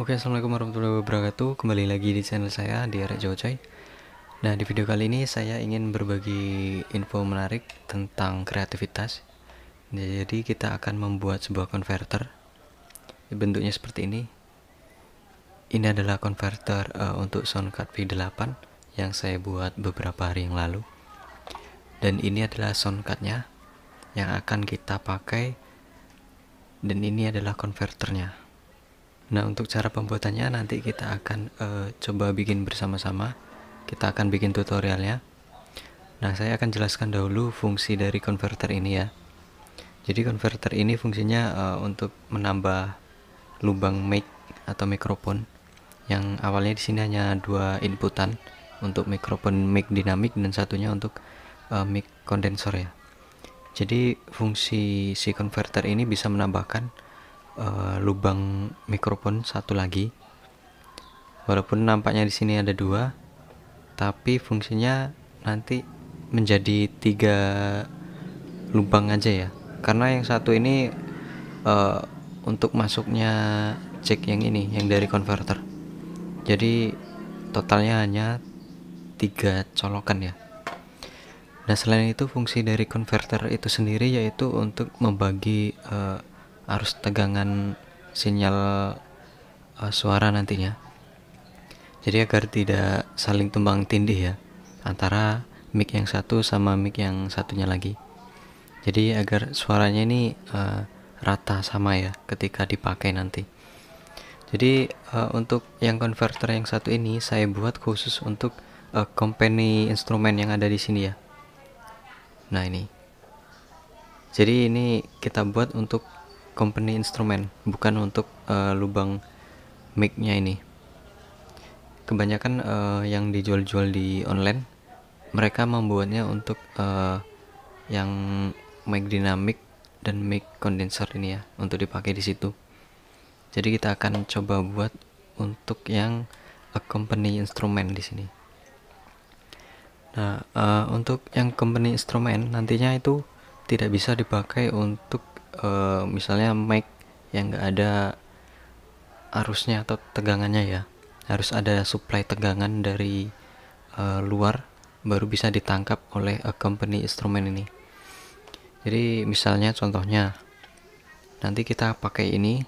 Oke, assalamualaikum warahmatullahi wabarakatuh. Kembali lagi di channel saya di Arek Jocoy. Nah, di video kali ini saya ingin berbagi info menarik tentang kreativitas. Jadi kita akan membuat sebuah converter. Bentuknya seperti ini. Ini adalah converter untuk soundcard V8 yang saya buat beberapa hari yang lalu. Dan ini adalah soundcardnya yang akan kita pakai. Dan ini adalah converternya. Nah, untuk cara pembuatannya nanti kita akan coba bikin bersama-sama. Kita akan bikin tutorialnya. Nah, saya akan jelaskan dahulu fungsi dari converter ini ya. Jadi converter ini fungsinya untuk menambah lubang mic atau mikrofon. Yang awalnya di sini hanya 2 inputan untuk mikrofon mic dinamik dan satunya untuk mic kondensor ya. Jadi fungsi si converter ini bisa menambahkan lubang mikrofon satu lagi. Walaupun nampaknya di sini ada 2, tapi fungsinya nanti menjadi 3 lubang aja ya. Karena yang satu ini untuk masuknya jack yang ini, yang dari converter. Jadi totalnya hanya 3 colokan ya. Nah, selain itu fungsi dari converter itu sendiri yaitu untuk membagi arus tegangan sinyal suara nantinya. Jadi agar tidak saling tumbang tindih ya antara mic yang satu sama mic yang satunya lagi. Jadi agar suaranya ini rata sama ya ketika dipakai nanti. Jadi untuk yang converter yang satu ini saya buat khusus untuk company instrumen yang ada di sini ya. Nah, ini. Jadi ini kita buat untuk company instrumen, bukan untuk lubang mic-nya ini. Kebanyakan yang dijual-jual di online, mereka membuatnya untuk yang mic dinamik dan mic kondensor ini ya, untuk dipakai di situ. Jadi kita akan coba buat untuk yang company instrumen di sini. Nah, untuk yang company instrumen nantinya itu tidak bisa dipakai untuk misalnya mic yang enggak ada arusnya atau tegangannya ya. Harus ada supply tegangan dari luar baru bisa ditangkap oleh company instrumen ini. Jadi misalnya contohnya nanti kita pakai ini,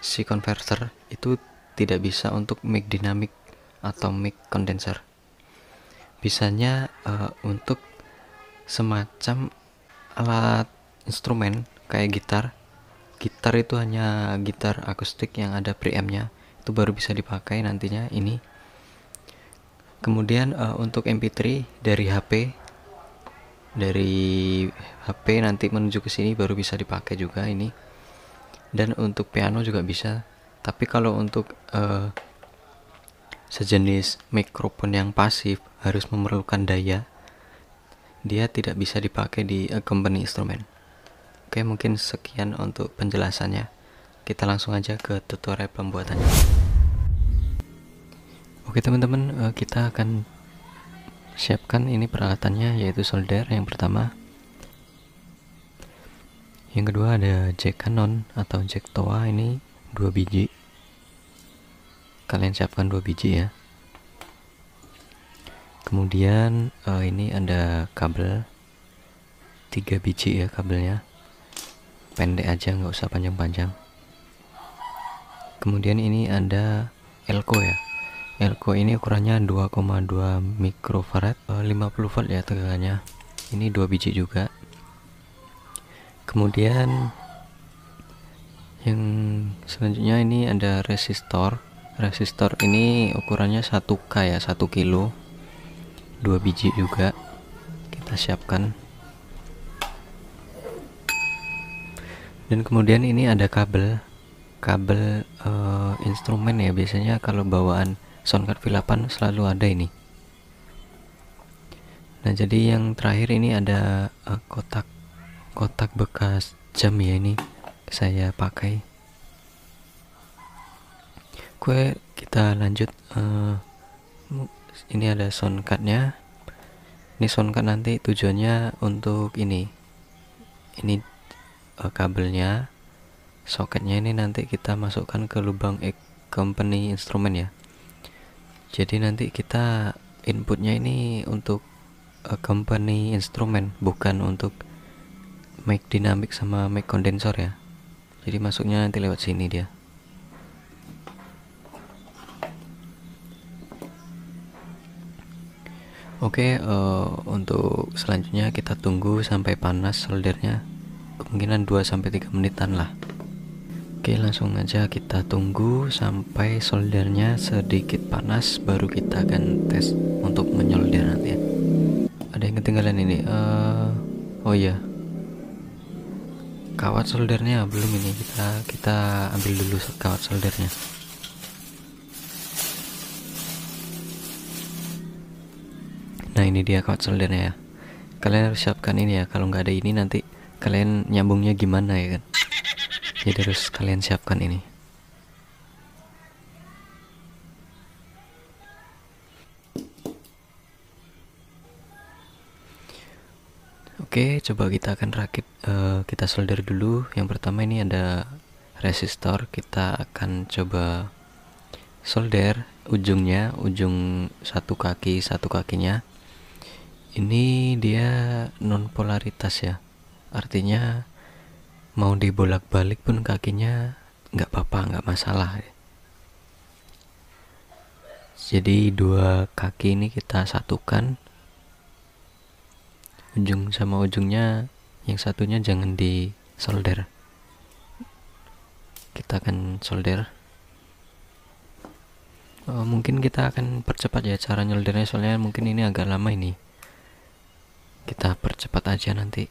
si converter itu tidak bisa untuk mic dinamik atau mic kondensor. Bisanya untuk semacam alat instrumen kayak gitar. Gitar itu hanya gitar akustik yang ada preampnya, itu baru bisa dipakai nantinya ini. Kemudian untuk MP3 dari HP nanti menuju ke sini baru bisa dipakai juga ini. Dan untuk piano juga bisa. Tapi kalau untuk sejenis mikrofon yang pasif harus memerlukan daya, dia tidak bisa dipakai di company instrumen. Oke, mungkin sekian untuk penjelasannya. Kita langsung aja ke tutorial pembuatannya. Oke teman-teman, kita akan siapkan ini peralatannya, yaitu solder yang pertama. Yang kedua ada jack Canon atau jack Toa, ini 2 biji. Kalian siapkan 2 biji ya. Kemudian ini ada kabel 3 biji ya kabelnya. Pendek aja, nggak usah panjang-panjang. Kemudian ini ada elko ya. Elko ini ukurannya 2,2 mikrofarad, 50 volt ya tegangannya. Ini 2 biji juga. Kemudian yang selanjutnya ini ada resistor. Resistor ini ukurannya 1K ya, 1 kilo. 2 biji juga kita siapkan. Dan kemudian ini ada kabel instrumen ya, biasanya kalau bawaan soundcard V8 selalu ada ini. Nah, jadi yang terakhir ini ada kotak bekas jam ya, ini saya pakai. Oke, kita lanjut. Ini ada soundcardnya. Ini soundcard nanti tujuannya untuk ini kabelnya, soketnya ini nanti kita masukkan ke lubang company instrumen ya. Jadi nanti kita inputnya ini untuk company instrumen, bukan untuk mic dynamic sama mic kondensor ya. Jadi masuknya nanti lewat sini dia. Oke, untuk selanjutnya kita tunggu sampai panas soldernya, kemungkinan 2-3 menitan lah. Oke, langsung aja kita tunggu sampai soldernya sedikit panas, baru kita akan tes untuk menyolder nanti ya. Ada yang ketinggalan ini, oh iya, kawat soldernya belum, ini kita ambil dulu kawat soldernya. Nah, ini dia kawat soldernya ya. Kalian harus siapkan ini ya, kalau nggak ada ini nanti kalian nyambungnya gimana ya kan. Jadi harus kalian siapkan ini. Oke, coba kita akan rakit, kita solder dulu. Yang pertama ini ada resistor, kita akan coba solder ujungnya, ujung satu kakinya. Ini dia non polaritas ya, artinya mau dibolak-balik pun kakinya nggak apa-apa, nggak masalah. Jadi dua kaki ini kita satukan, ujung sama ujungnya, yang satunya jangan di solder. Kita akan solder. Mungkin kita akan percepat ya cara nyoldernya, soalnya mungkin ini agak lama ini. Kita percepat aja nanti.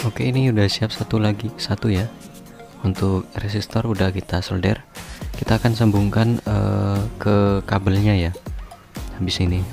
Oke, ini udah siap satu ya. Untuk resistor udah kita solder. Kita akan sambungkan ke kabelnya ya. Habis ini.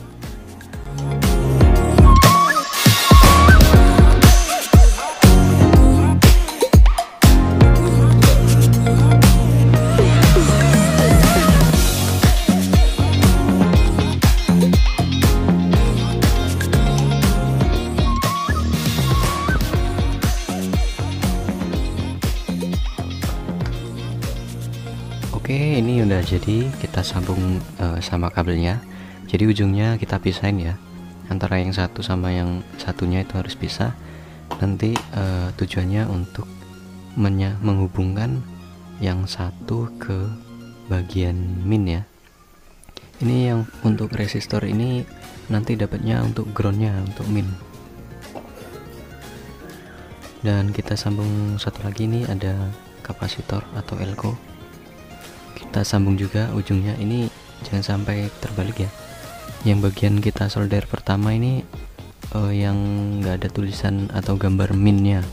Oke, ini udah jadi, kita sambung sama kabelnya. Jadi ujungnya kita pisahin ya, antara yang satu sama yang satunya itu harus pisah. Nanti tujuannya untuk menghubungkan yang satu ke bagian min ya. Ini yang untuk resistor ini nanti dapatnya untuk groundnya, untuk min. Dan kita sambung satu lagi, ini ada kapasitor atau elko. Kita sambung juga ujungnya, ini jangan sampai terbalik ya. Yang bagian kita solder pertama ini yang nggak ada tulisan atau gambar minnya.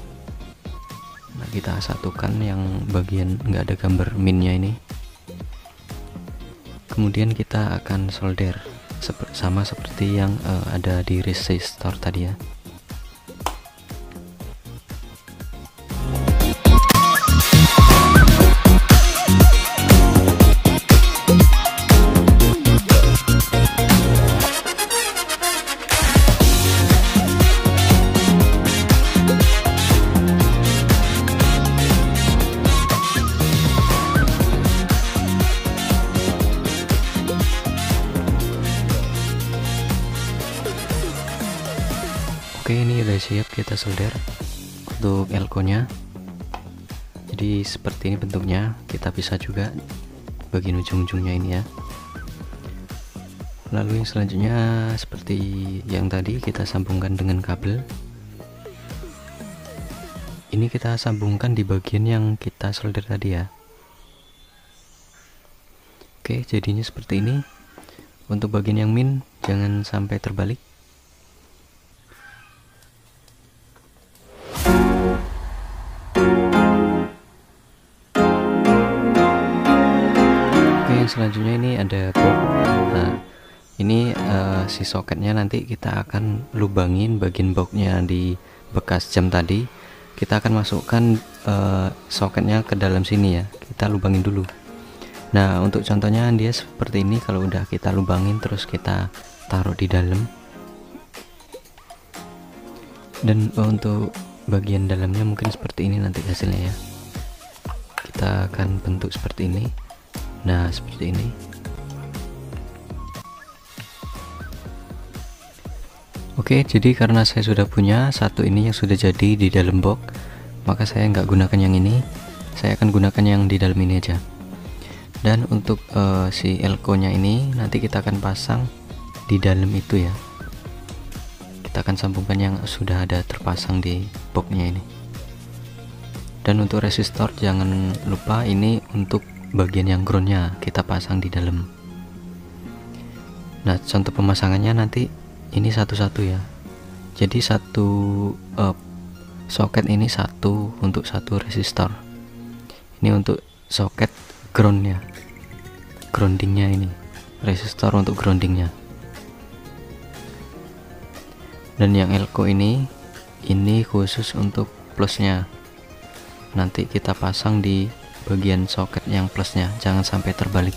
Nah, kita satukan yang bagian nggak ada gambar minnya ini. Kemudian kita akan solder sama seperti yang ada di resistor tadi ya. Oke, ini udah siap kita solder untuk elko nya. Jadi seperti ini bentuknya, kita bisa juga bagian ujung-ujungnya ini ya. Lalu yang selanjutnya seperti yang tadi, kita sambungkan dengan kabel. Ini kita sambungkan di bagian yang kita solder tadi ya. Oke, jadinya seperti ini. Untuk bagian yang min jangan sampai terbalik. selanjutnya ini ada box. Nah, ini si soketnya nanti kita akan lubangin bagian boxnya di bekas jam tadi. Kita akan masukkan soketnya ke dalam sini ya, kita lubangin dulu. Nah, untuk contohnya dia seperti ini. Kalau udah kita lubangin terus kita taruh di dalam. Dan untuk bagian dalamnya mungkin seperti ini nanti hasilnya ya. Kita akan bentuk seperti ini. Nah, seperti ini. Oke, jadi karena saya sudah punya satu ini yang sudah jadi di dalam box, maka saya nggak gunakan yang ini. Saya akan gunakan yang di dalam ini aja. Dan untuk si elko nya ini nanti kita akan pasang di dalam itu ya. Kita akan sambungkan yang sudah ada terpasang di boxnya ini. Dan untuk resistor jangan lupa ini untuk bagian yang groundnya kita pasang di dalam. Nah, contoh pemasangannya nanti ini satu-satu ya. Jadi satu soket ini satu untuk satu resistor. Ini untuk soket groundnya, groundingnya ini, resistor untuk groundingnya. Dan yang elko ini khusus untuk plusnya. Nanti kita pasang di bagian soket yang plusnya, jangan sampai terbalik.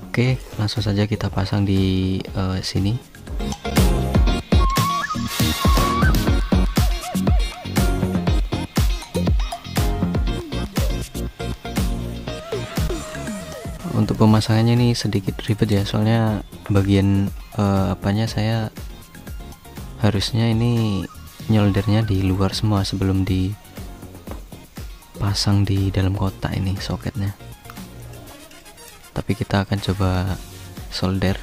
Oke, langsung saja kita pasang di sini. Untuk pemasangannya ini sedikit ribet ya, soalnya bagian apanya saya harusnya ini nyoldernya di luar semua sebelum dipasang di dalam kotak ini soketnya. Tapi kita akan coba solder.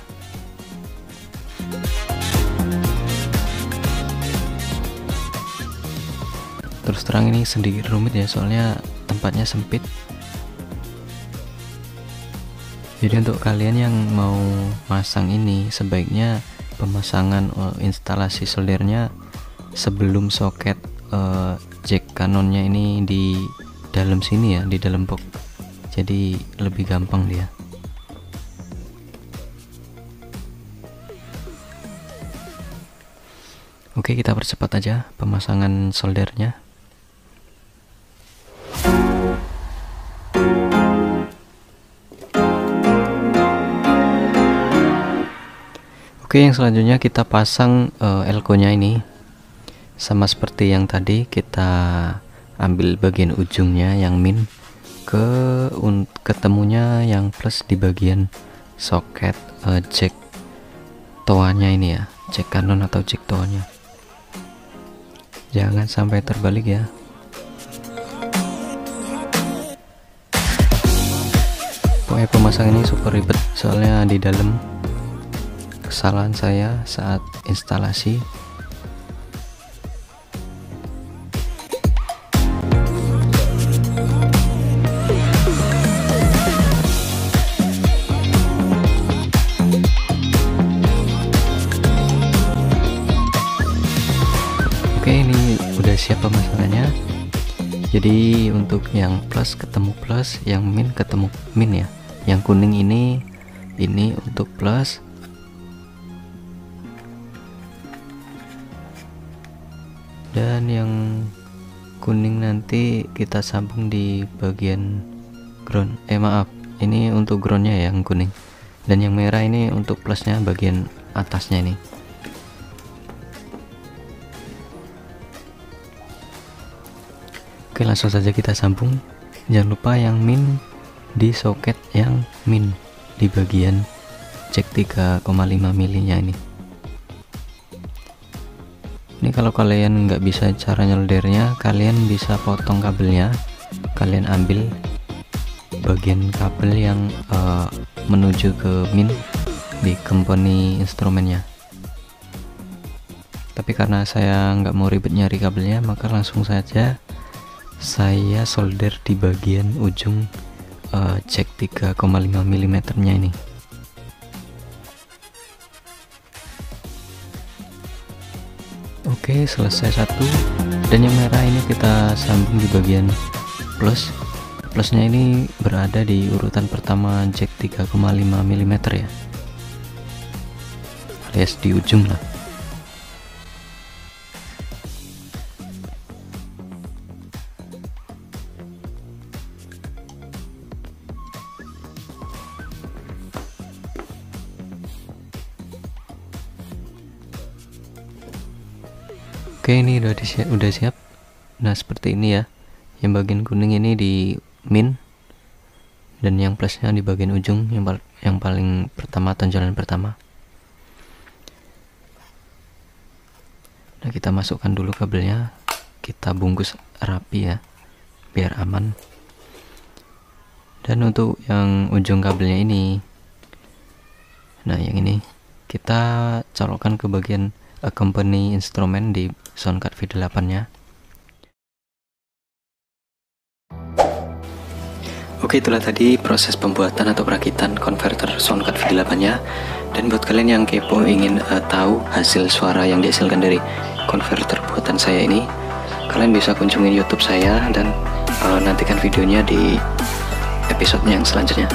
Terus terang ini sedikit rumit ya, soalnya tempatnya sempit. Jadi untuk kalian yang mau masang ini, sebaiknya pemasangan instalasi soldernya sebelum soket jack kanonnya ini di dalam sini ya, di dalam box. Jadi lebih gampang dia. Oke, kita percepat aja pemasangan soldernya. Oke, yang selanjutnya kita pasang elko nya ini. Sama seperti yang tadi, kita ambil bagian ujungnya yang min, ketemunya yang plus di bagian soket jack toanya ini ya, jack kanon atau jack toanya. Jangan sampai terbalik ya. Pokoknya pemasangan ini super ribet, soalnya di dalam kesalahan saya saat instalasi. Oke, ini udah siap pemasangannya. Jadi untuk yang plus ketemu plus, yang min ketemu min ya. Yang kuning ini untuk plus. Dan yang kuning nanti kita sambung di bagian ground. Maaf, ini untuk groundnya ya, yang kuning. Dan yang merah ini untuk plusnya bagian atasnya ini. Oke, langsung saja kita sambung. Jangan lupa yang min di soket yang min di bagian jack 3,5 milinya ini. Ini kalau kalian nggak bisa cara nyoldernya, kalian bisa potong kabelnya. Kalian ambil bagian kabel yang menuju ke min di company instrumennya. Tapi karena saya nggak mau ribet nyari kabelnya, maka langsung saja saya solder di bagian ujung jack 3,5 mm nya ini. Oke, selesai satu. Dan yang merah ini kita sambung di bagian plus. plusnya ini berada di urutan pertama jack 3,5 mm ya, alias di ujung lah. Oke, ini udah siap. Nah, seperti ini ya. Yang bagian kuning ini di min, dan yang plusnya di bagian ujung yang paling pertama, tonjolan pertama. Nah, kita masukkan dulu kabelnya, kita bungkus rapi ya, biar aman. Dan untuk yang ujung kabelnya ini, nah yang ini kita colokkan ke bagian accompany instrumen di soundcard V8 nya. Oke, itulah tadi proses pembuatan atau perakitan konverter soundcard V8 nya. Dan buat kalian yang kepo ingin tahu hasil suara yang dihasilkan dari konverter buatan saya ini, kalian bisa kunjungi YouTube saya dan nantikan videonya di episode yang selanjutnya.